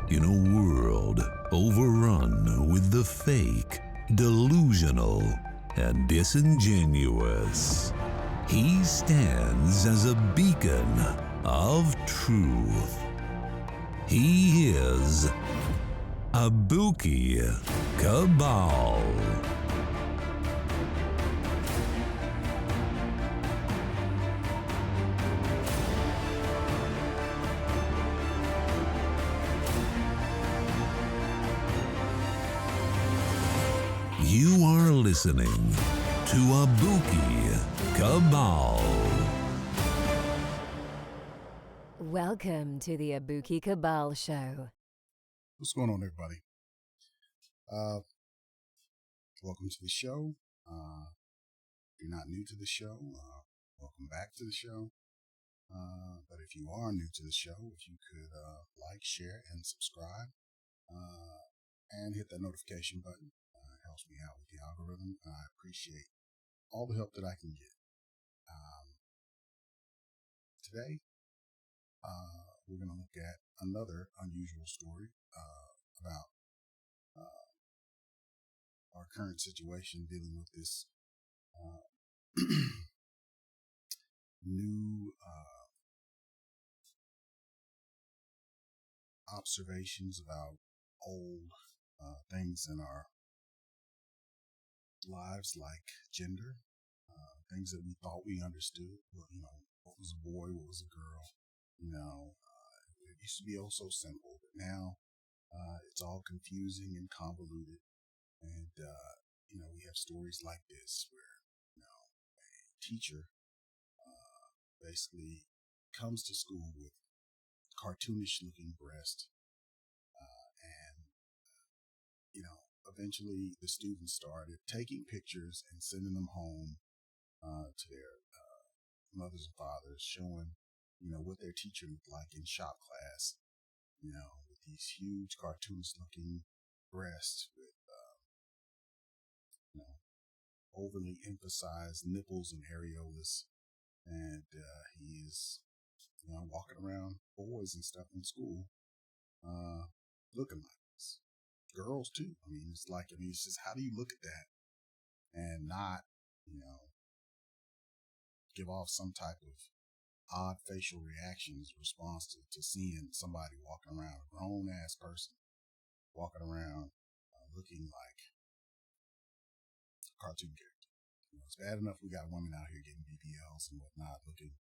In a world overrun with the fake, delusional, and disingenuous, he stands as a beacon of truth. He is Abuki Cabal. You are listening to Abuki Cabal. Welcome to the Abuki Cabal Show. What's going on, everybody? Welcome to the show. If you're not new to the show, welcome back to the show. But if you are new to the show, if you could like, share, and subscribe, and hit that notification button. It helps me out with the algorithm. I appreciate all the help that I can get. Today, we're going to look at another unusual story about our current situation dealing with this new observations about old things in our lives, like gender, things that we thought we understood. Well, what was a boy, what was a girl? It used to be oh so simple, but now it's all confusing and convoluted. And we have stories like this where a teacher basically comes to school with cartoonish looking breast, and eventually the students started taking pictures and sending them home to their mothers and fathers, showing what their teacher looked like in shop class, with these huge cartoonish looking breasts with overly emphasized nipples and areolas, and he is walking around boys and stuff in school looking like this. Girls too. It's just, how do you look at that and not give off some type of odd facial reactions response to seeing somebody walking around, a grown ass person walking around looking like a cartoon character. It's bad enough we got women out here getting BBLs and whatnot, looking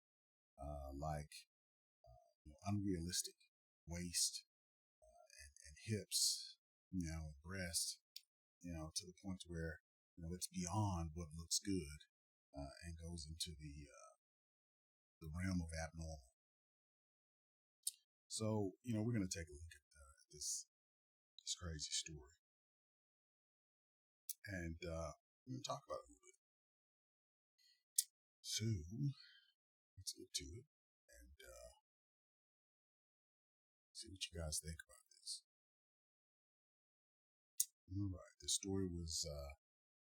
like unrealistic waist and hips, breast, to the point where it's beyond what looks good and goes into the realm of abnormal. So we're going to take a look at this crazy story, and we're going to talk about it a little bit. So let's get to it and see what you guys think about this. All right, this story was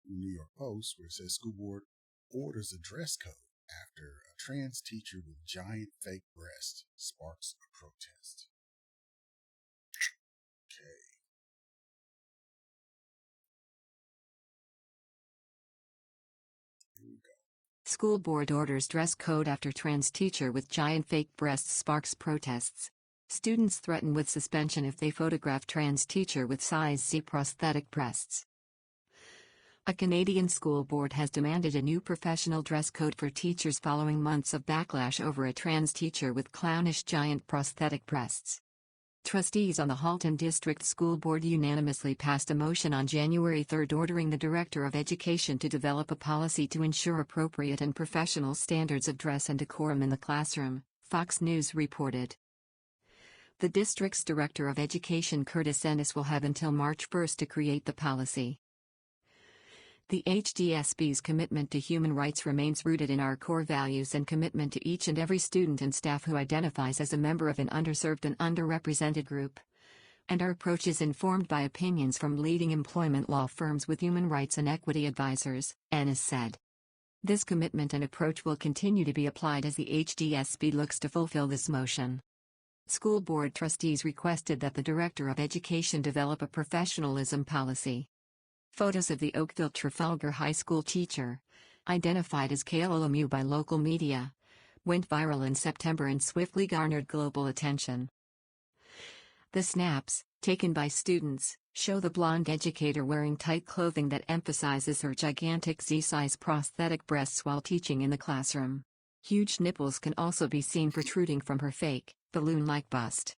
in the New York Post, where it says school board orders a dress code after a trans teacher with giant fake breast sparks a protest. Okay. Here we go. School board orders dress code after trans teacher with giant fake breasts sparks protests. Students threaten with suspension if they photograph trans teacher with size C prosthetic breasts. A Canadian school board has demanded a new professional dress code for teachers following months of backlash over a trans teacher with clownish giant prosthetic breasts. Trustees on the Halton District School Board unanimously passed a motion on January 3 ordering the Director of Education to develop a policy to ensure appropriate and professional standards of dress and decorum in the classroom, Fox News reported. The district's Director of Education, Curtis Ennis, will have until March 1 to create the policy. The HDSB's commitment to human rights remains rooted in our core values and commitment to each and every student and staff who identifies as a member of an underserved and underrepresented group. And our approach is informed by opinions from leading employment law firms with human rights and equity advisors, Ennis said. This commitment and approach will continue to be applied as the HDSB looks to fulfill this motion. School board trustees requested that the Director of Education develop a professionalism policy. Photos of the Oakville Trafalgar High School teacher, identified as Kayla Lemieux by local media, went viral in September and swiftly garnered global attention. The snaps, taken by students, show the blonde educator wearing tight clothing that emphasizes her gigantic Z-size prosthetic breasts while teaching in the classroom. Huge nipples can also be seen protruding from her fake, balloon-like bust.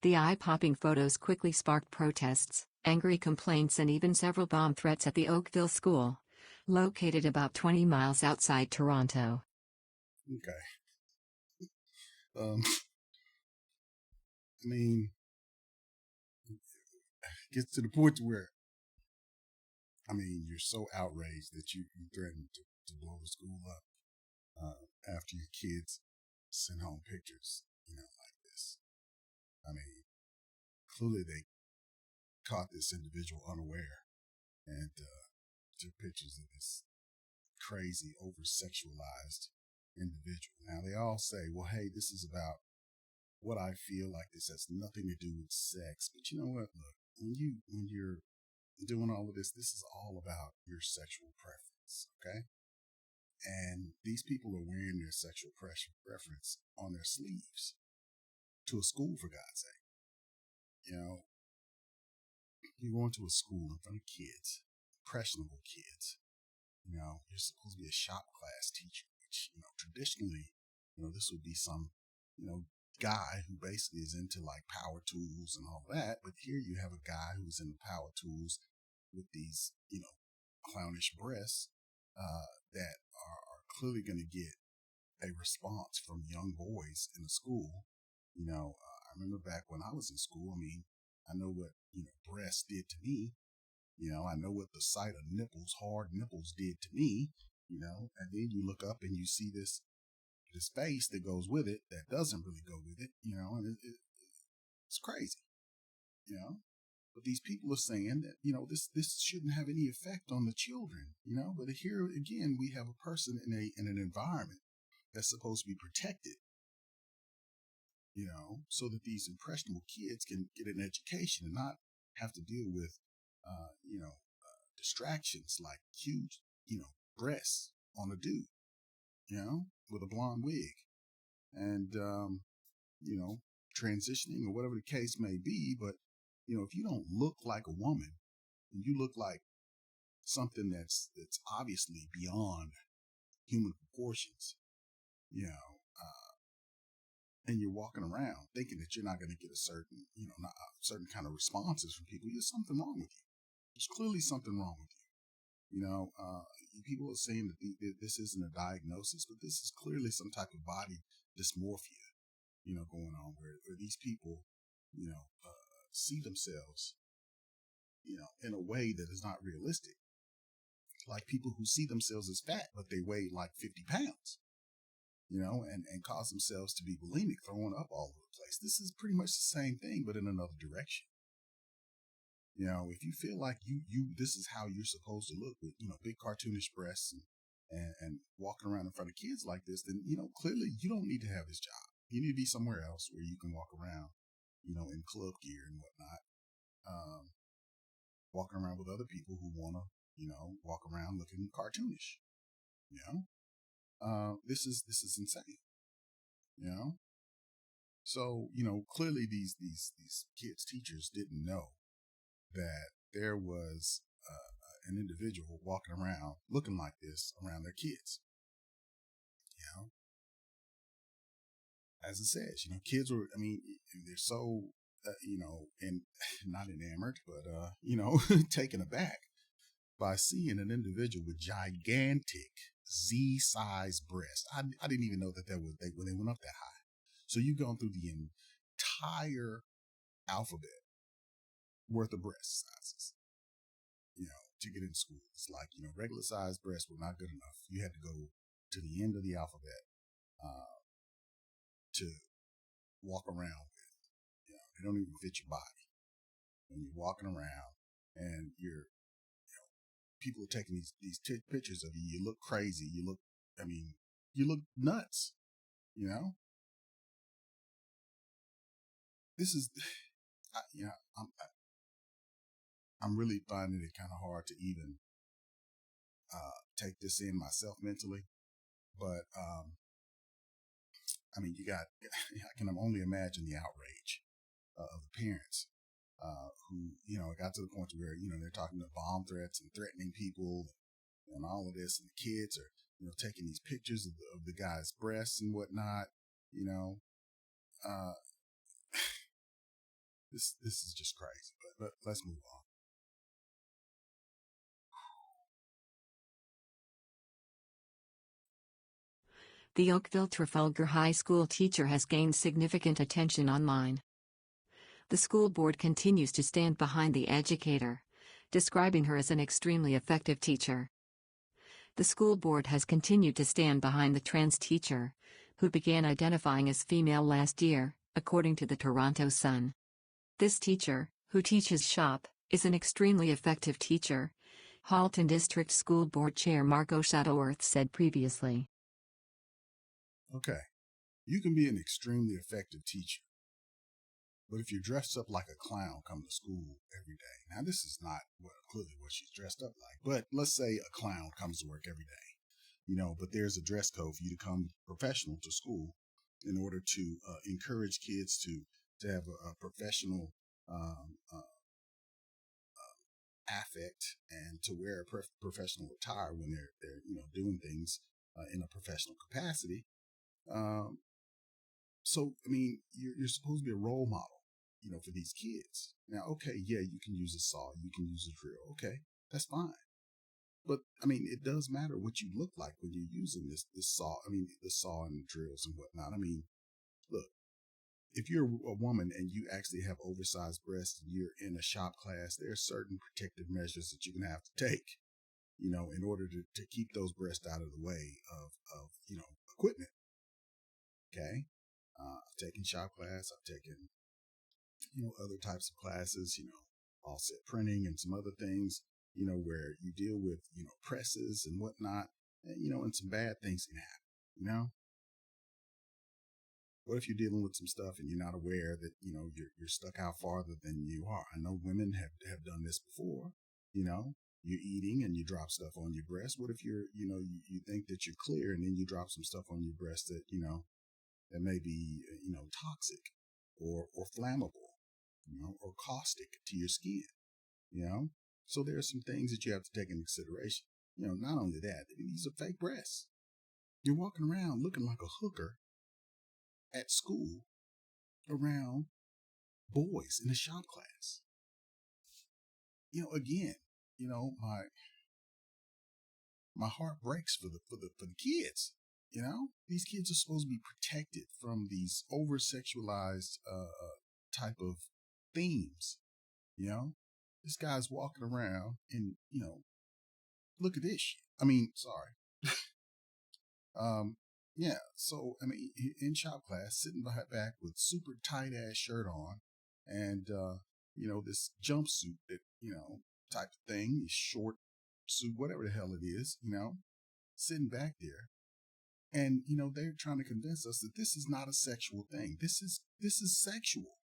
The eye-popping photos quickly sparked protests, angry complaints and even several bomb threats at the Oakville school, located about 20 miles outside Toronto. Okay. I mean, it gets to the point where, I mean, you're so outraged that you threaten to blow the school up after your kids send home pictures, like this. I mean, clearly they caught this individual unaware and took pictures of this crazy, over-sexualized individual. Now, they all say, well, hey, this is about what I feel like. This has nothing to do with sex. But you know what? Look, when you're doing all of this is all about your sexual preference, okay? And these people are wearing their sexual preference on their sleeves to a school, for God's sake. You're going to a school in front of kids, impressionable kids. You're supposed to be a shop class teacher, which, traditionally, this would be some, guy who basically is into like power tools and all that. But here you have a guy who's into power tools with these, clownish breasts that are clearly going to get a response from young boys in the school. I remember back when I was in school, I know what, breasts did to me. I know what the sight of nipples, hard nipples did to me, and then you look up and you see this face that goes with it that doesn't really go with it, and it's crazy, But these people are saying that, this shouldn't have any effect on the children, But here again, we have a person in an environment that's supposed to be protected, so that these impressionable kids can get an education and not have to deal with, distractions like huge, breasts on a dude, with a blonde wig and, transitioning or whatever the case may be. But, if you don't look like a woman and you look like something that's obviously beyond human proportions, and you're walking around thinking that you're not going to get a certain, not a certain kind of responses from people, there's something wrong with you. There's clearly something wrong with you. People are saying that this isn't a diagnosis, but this is clearly some type of body dysmorphia, going on where these people, see themselves, in a way that is not realistic. Like people who see themselves as fat, but they weigh like 50 pounds, and cause themselves to be bulimic, throwing up all over the place. This is pretty much the same thing, but in another direction. If you feel like this is how you're supposed to look with, big cartoonish breasts and walking around in front of kids like this, then, clearly you don't need to have this job. You need to be somewhere else where you can walk around, in club gear and whatnot, walking around with other people who want to, walk around looking cartoonish, this is insane, So, clearly these kids' teachers didn't know that there was an individual walking around looking like this around their kids. As it says, kids were, they're so, and not enamored, but, taken aback by seeing an individual with gigantic Z-size breasts. I didn't even know that when they went up that high. So you've gone through the entire alphabet worth of breast sizes, to get in school. It's like, regular size breasts were not good enough. You had to go to the end of the alphabet to walk around with. They don't even fit your body. When you're walking around and people are taking these pictures of you, you look crazy. You look nuts, this is, I'm I'm really finding it kind of hard to even take this in myself mentally. But I mean, I can only imagine the outrage of the parents who, it got to the point where, they're talking to bomb threats and threatening people and all of this. And the kids are, taking these pictures of the guy's breasts and whatnot, uh, this is just crazy, but let's move on. The Oakville Trafalgar High School teacher has gained significant attention online. The school board continues to stand behind the educator, describing her as an extremely effective teacher. The school board has continued to stand behind the trans teacher, who began identifying as female last year, according to the Toronto Sun. This teacher, who teaches shop, is an extremely effective teacher, Halton District School Board Chair Margot Shuttleworth said previously. Okay, you can be an extremely effective teacher, but if you're dressed up like a clown coming to school every day, now this is not clearly what she's dressed up like, but let's say a clown comes to work every day, but there's a dress code for you to come professional to school in order to encourage kids to have a professional affect and to wear a professional attire when they're doing things in a professional capacity. So, I mean, you're supposed to be a role model, for these kids. Now, okay, yeah, you can use a saw, you can use a drill. Okay, that's fine. But, I mean, it does matter what you look like when you're using this saw. I mean, the saw and the drills and whatnot. I mean, look, if you're a woman and you actually have oversized breasts and you're in a shop class, there are certain protective measures that you're going to have to take, in order to keep those breasts out of the way of equipment. Okay. I've taken shop class. I've taken, other types of classes, offset printing and some other things, where you deal with, presses and whatnot, and some bad things can happen, What if you're dealing with some stuff and you're not aware that, you're stuck out farther than you are? I know women have done this before, you're eating and you drop stuff on your breast. What if you think that you're clear and then you drop some stuff on your breast that, that may be, toxic or flammable, or caustic to your skin, So there are some things that you have to take into consideration. Not only that, these are fake breasts. You're walking around looking like a hooker at school around boys in a shop class. Again, my heart breaks for the kids. These kids are supposed to be protected from these over sexualized type of themes. This guy's walking around and look at this shit. I mean, sorry. Yeah. So I mean, in shop class, sitting back with super tight ass shirt on, and this jumpsuit that type of thing, short suit, whatever the hell it is, sitting back there. And, they're trying to convince us that this is not a sexual thing. This is sexual.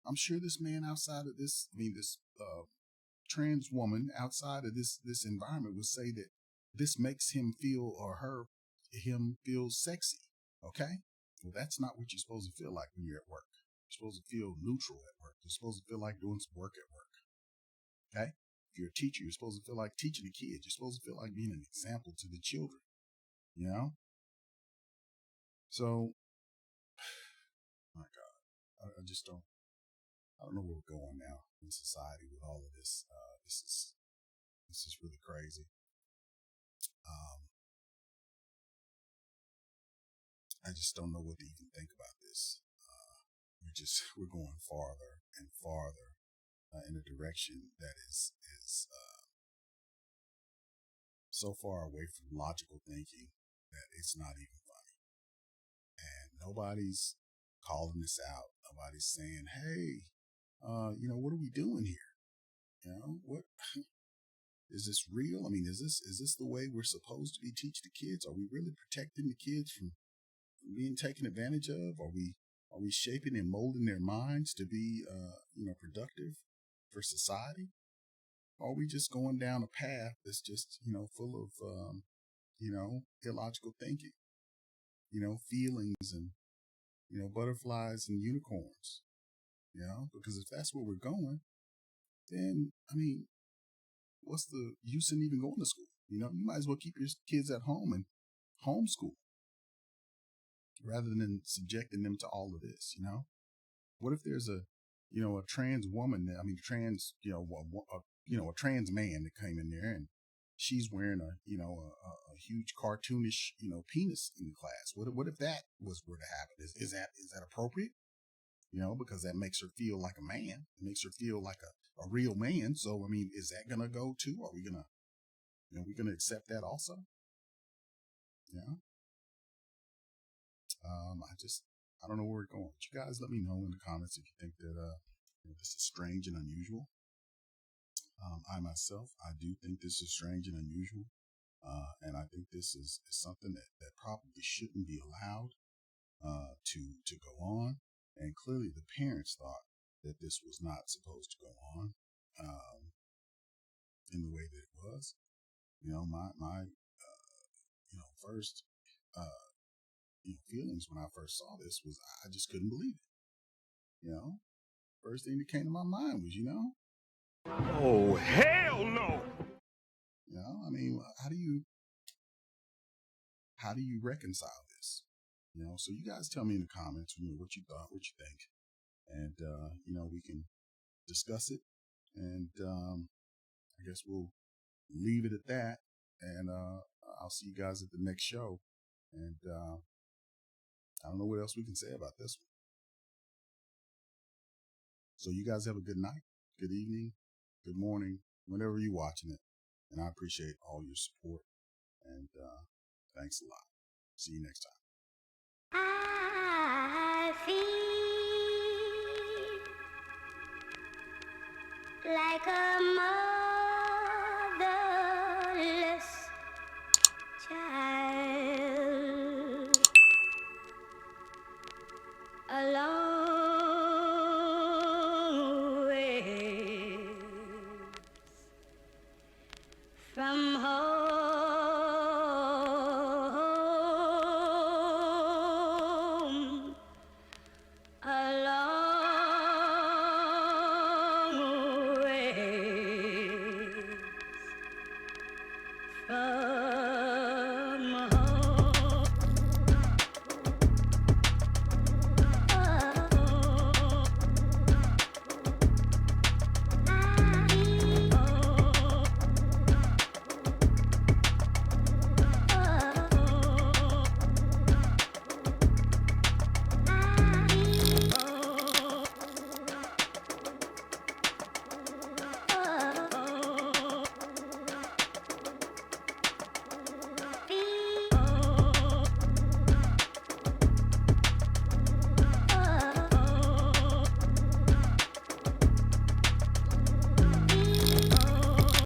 I'm sure this man outside of this trans woman outside of this environment would say that this makes him feel him feel sexy. Okay. Well, that's not what you're supposed to feel like when you're at work. You're supposed to feel neutral at work. You're supposed to feel like doing some work at work. Okay. If you're a teacher, you're supposed to feel like teaching the kids. You're supposed to feel like being an example to the children, So, my God, I just don't know where we're going now in society with all of this. This is really crazy. I just don't know what to even think about this. We're going farther and farther in a direction that is so far away from logical thinking that it's not even funny. And nobody's calling this out. Nobody's saying, hey, what are we doing here? What is this real? I mean, is this the way we're supposed to be teaching the kids? Are we really protecting the kids from being taken advantage of? Are we shaping and molding their minds to be, productive for society? Or are we just going down a path that's just, full of, illogical thinking, feelings and, butterflies and unicorns, because if that's where we're going, then, what's the use in even going to school? You might as well keep your kids at home and homeschool rather than subjecting them to all of this, What if there's a trans woman, a trans man that came in there and she's wearing a huge cartoonish, penis in the class. What if that were to happen? Is that appropriate? Because that makes her feel like a man. It makes her feel like a real man. So, is that going to go too? Are we going to accept that also? I don't know where we're going. But you guys let me know in the comments if you think that, this is strange and unusual. I myself, I do think this is strange and unusual. And I think this is something that probably shouldn't be allowed, to go on. And clearly the parents thought that this was not supposed to go on, in the way that it was. My first, feelings when I first saw this was I just couldn't believe it. First thing that came to my mind was, Oh, hell no! How do you reconcile this? So you guys tell me in the comments, what you thought, what you think, and we can discuss it. And I guess we'll leave it at that. And I'll see you guys at the next show. And I don't know what else we can say about this one. So you guys have a good night, good evening, good morning, whenever you're watching it. And I appreciate all your support. And thanks a lot. See you next time. I feel like a motherless child, a long way from home.